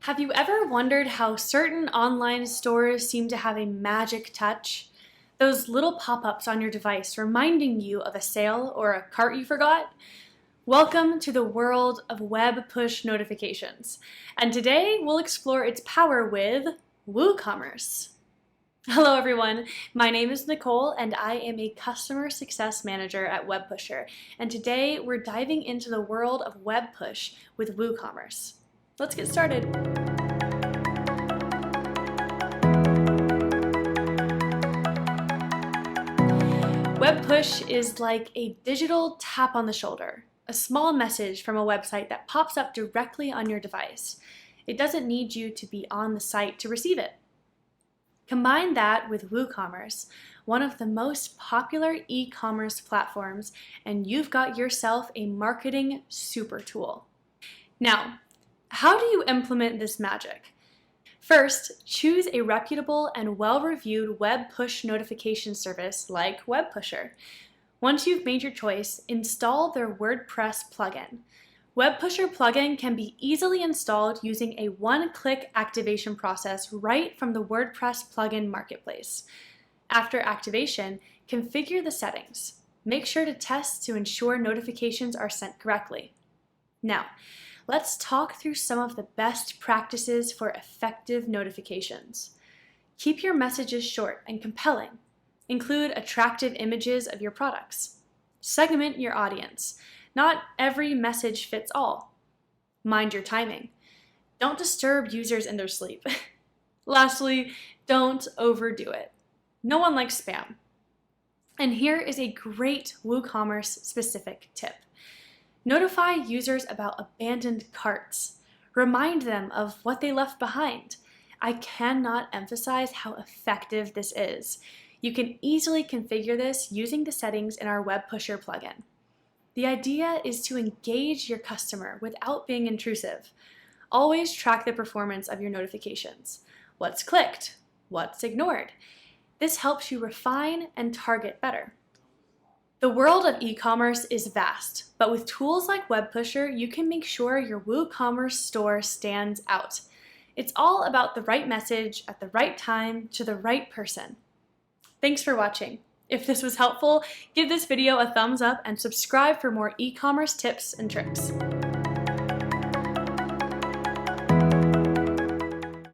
Have you ever wondered how certain online stores seem to have a magic touch? Those little pop-ups on your device reminding you of a sale or a cart you forgot? Welcome to the world of web push notifications. And today we'll explore its power with WooCommerce. Hello everyone, my name is Nicole and I am a customer success manager at Webpushr. And today we're diving into the world of web push with WooCommerce. Let's get started. Web push is like a digital tap on the shoulder, a small message from a website that pops up directly on your device. It doesn't need you to be on the site to receive it. Combine that with WooCommerce, one of the most popular e-commerce platforms, and you've got yourself a marketing super tool. Now, how do you implement this magic? First, choose a reputable and well-reviewed web push notification service like Webpushr. Once you've made your choice, install their WordPress plugin. Webpushr plugin can be easily installed using a one-click activation process right from the WordPress plugin marketplace. After activation, configure the settings. Make sure to test to ensure notifications are sent correctly. Now, let's talk through some of the best practices for effective notifications. Keep your messages short and compelling. Include attractive images of your products. Segment your audience. Not every message fits all. Mind your timing. Don't disturb users in their sleep. Lastly, don't overdo it. No one likes spam. And here is a great WooCommerce-specific tip. Notify users about abandoned carts. Remind them of what they left behind. I cannot emphasize how effective this is. You can easily configure this using the settings in our Webpushr plugin. The idea is to engage your customer without being intrusive. Always track the performance of your notifications. What's clicked? What's ignored? This helps you refine and target better. The world of e-commerce is vast, but with tools like Webpushr, you can make sure your WooCommerce store stands out. It's all about the right message at the right time to the right person. Thanks for watching. If this was helpful, give this video a thumbs up and subscribe for more e-commerce tips and tricks.